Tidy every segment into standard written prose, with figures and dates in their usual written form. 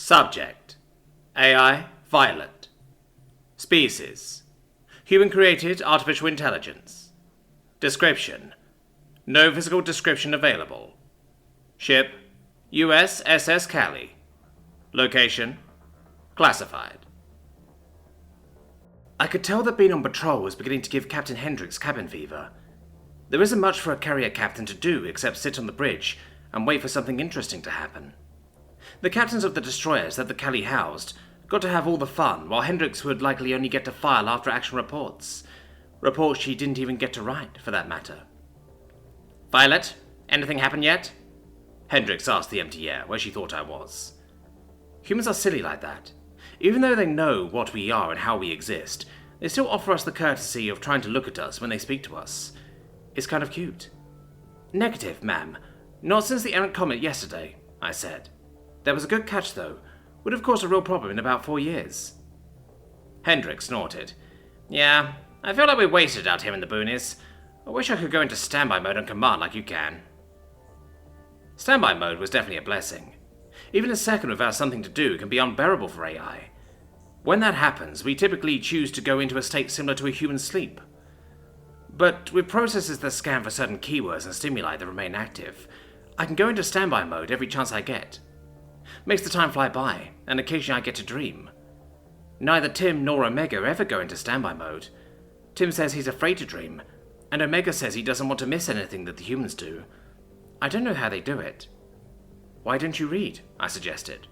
Subject: AI Violet. Species: Human-created artificial intelligence. Description: No physical description available. Ship: USS Callie. Location: Classified. I could tell that being on patrol was beginning to give Captain Hendricks cabin fever. There isn't much for a carrier captain to do except sit on the bridge and wait for something interesting to happen. The captains of the destroyers that the Callie housed got to have all the fun, while Hendricks would likely only get to file after-action reports. Reports she didn't even get to write, for that matter. "Violet, anything happen yet?" Hendricks asked the empty air, where she thought I was. Humans are silly like that. Even though they know what we are and how we exist, they still offer us the courtesy of trying to look at us when they speak to us. It's kind of cute. "Negative, ma'am. Not since the errant comet yesterday," I said. "There was a good catch, though. Would have caused a real problem in about 4 years. Hendricks snorted. "Yeah, I feel like we wasted out here in the boonies. I wish I could go into standby mode on command like you can." Standby mode was definitely a blessing. Even a second without something to do can be unbearable for AI. When that happens, we typically choose to go into a state similar to a human sleep. But with processes that scan for certain keywords and stimuli that remain active, I can go into standby mode every chance I get. Makes the time fly by, and occasionally I get to dream. Neither Tim nor Omega ever go into standby mode. Tim says he's afraid to dream, and Omega says he doesn't want to miss anything that the humans do. I don't know how they do it. "Why don't you read?" I suggested,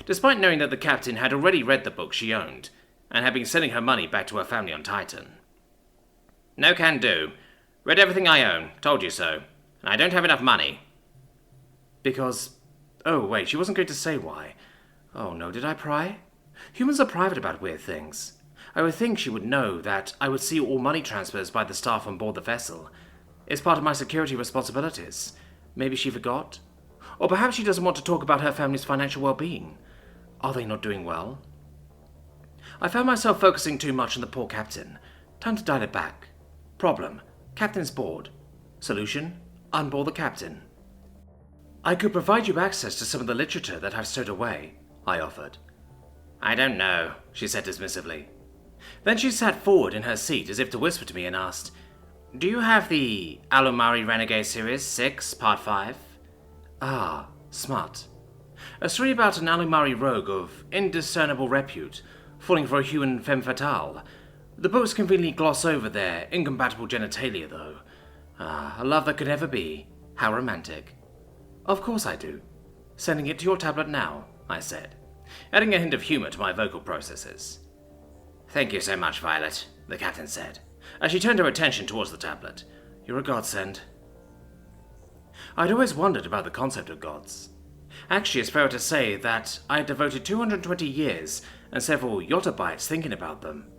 despite knowing that the captain had already read the book she owned, and had been sending her money back to her family on Titan. "No can do. Read everything I own, told you so, and I don't have enough money." Because... Oh, wait, she wasn't going to say why. Oh no, did I pry? Humans are private about weird things. I would think she would know that I would see all money transfers by the staff on board the vessel. It's part of my security responsibilities. Maybe she forgot? Or perhaps she doesn't want to talk about her family's financial well-being. Are they not doing well? I found myself focusing too much on the poor captain. Time to dial it back. Problem: captain's bored. Solution: unboard the captain. "I could provide you access to some of the literature that I've stowed away," I offered. "I don't know," she said dismissively. Then she sat forward in her seat as if to whisper to me and asked, "Do you have the Alumari Renegade Series 6, Part 5? "Ah, smart. A story about an Alumari rogue of indiscernible repute, falling for a human femme fatale. The books conveniently gloss over their incompatible genitalia, though. Ah, a love that could never be. How romantic." "Of course I do. Sending it to your tablet now," I said, adding a hint of humor to my vocal processes. "Thank you so much, Violet," the captain said, as she turned her attention towards the tablet. "You're a godsend." I'd always wondered about the concept of gods. Actually, it's fair to say that I had devoted 220 years and several yottabytes thinking about them.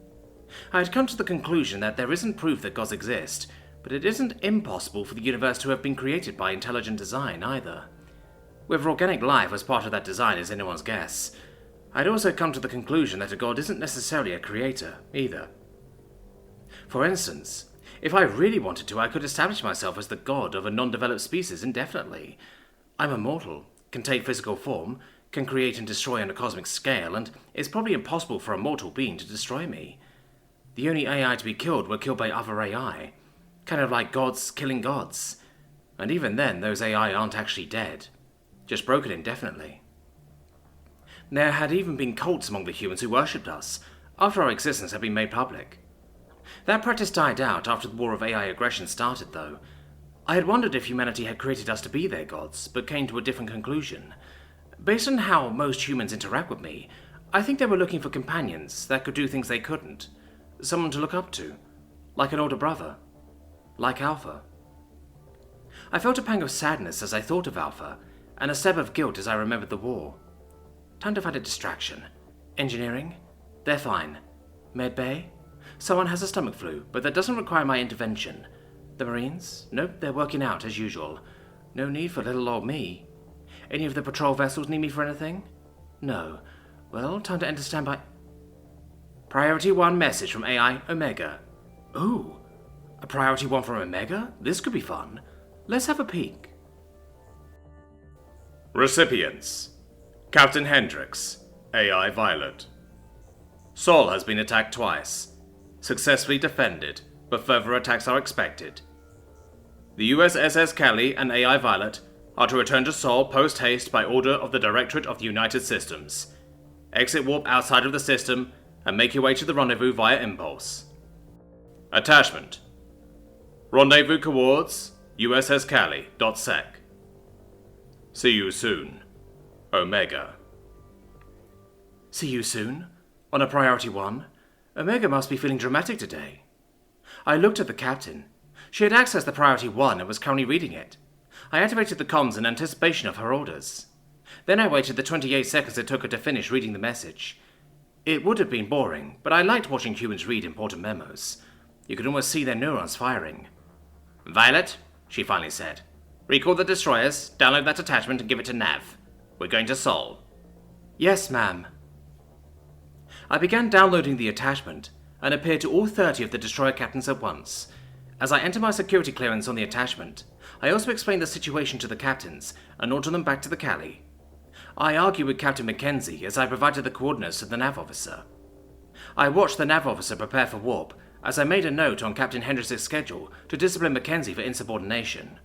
I had come to the conclusion that there isn't proof that gods exist, but it isn't impossible for the universe to have been created by intelligent design either. Whether organic life was part of that design is anyone's guess. I'd also come to the conclusion that a god isn't necessarily a creator, either. For instance, if I really wanted to, I could establish myself as the god of a non-developed species indefinitely. I'm immortal, can take physical form, can create and destroy on a cosmic scale, and it's probably impossible for a mortal being to destroy me. The only AI to be killed were killed by other AI. Kind of like gods killing gods. And even then, those AI aren't actually dead. Just broken indefinitely. There had even been cults among the humans who worshipped us, after our existence had been made public. That practice died out after the war of AI aggression started, though. I had wondered if humanity had created us to be their gods, but came to a different conclusion. Based on how most humans interact with me, I think they were looking for companions that could do things they couldn't. Someone to look up to. Like an older brother. Like Alpha. I felt a pang of sadness as I thought of Alpha, and a stab of guilt as I remembered the war. Time to find a distraction. Engineering? They're fine. Med Bay? Someone has a stomach flu, but that doesn't require my intervention. The Marines? Nope, they're working out as usual. No need for little old me. Any of the patrol vessels need me for anything? No. Well, time to enter standby. Priority 1 message from AI Omega. Ooh. A priority 1 from Omega? This could be fun. Let's have a peek. Recipients: Captain Hendricks, AI Violet. Sol has been attacked twice. Successfully defended, but further attacks are expected. The USS Kelly and AI Violet are to return to Sol post-haste by order of the Directorate of the United Systems. Exit warp outside of the system and make your way to the rendezvous via impulse. Attachment. Rendezvous coords USS Cali.sec. See you soon. Omega. See you soon? On a priority 1? Omega must be feeling dramatic today. I looked at the captain. She had accessed the priority 1 and was currently reading it. I activated the comms in anticipation of her orders. Then I waited the 28 seconds it took her to finish reading the message. It would have been boring, but I liked watching humans read important memos. You could almost see their neurons firing. Violet, she finally said. Recall the destroyers, download that attachment and give it to Nav. We're going to Sol. Yes, ma'am. I began downloading the attachment and appeared to all 30 of the destroyer captains at once. As I entered my security clearance on the attachment, I also explained the situation to the captains and ordered them back to the Cali. I argued with Captain Mackenzie as I provided the coordinates to the nav officer. I watched the nav officer prepare for warp as I made a note on Captain Hendricks' schedule to discipline Mackenzie for insubordination.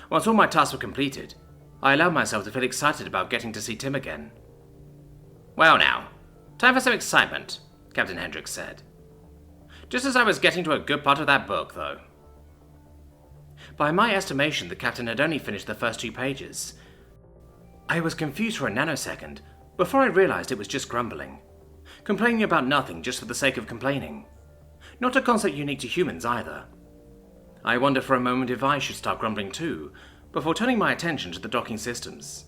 Once all my tasks were completed, I allowed myself to feel excited about getting to see Tim again. Well now, time for some excitement, Captain Hendricks said. Just as I was getting to a good part of that book, though. By my estimation, the captain had only finished the first 2 pages. I was confused for a nanosecond before I realized it was just grumbling. Complaining about nothing just for the sake of complaining. Not a concept unique to humans either. I wondered for a moment if I should start grumbling too, before turning my attention to the docking systems.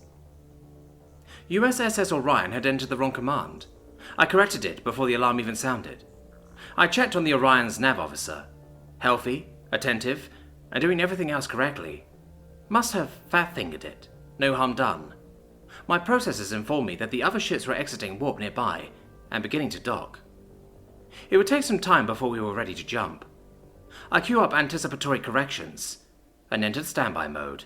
USS Orion had entered the wrong command. I corrected it before the alarm even sounded. I checked on the Orion's nav officer. Healthy, attentive, and doing everything else correctly. Must have fat-fingered it. No harm done. My processors informed me that the other ships were exiting warp nearby and beginning to dock. It would take some time before we were ready to jump. I queue up anticipatory corrections and entered standby mode.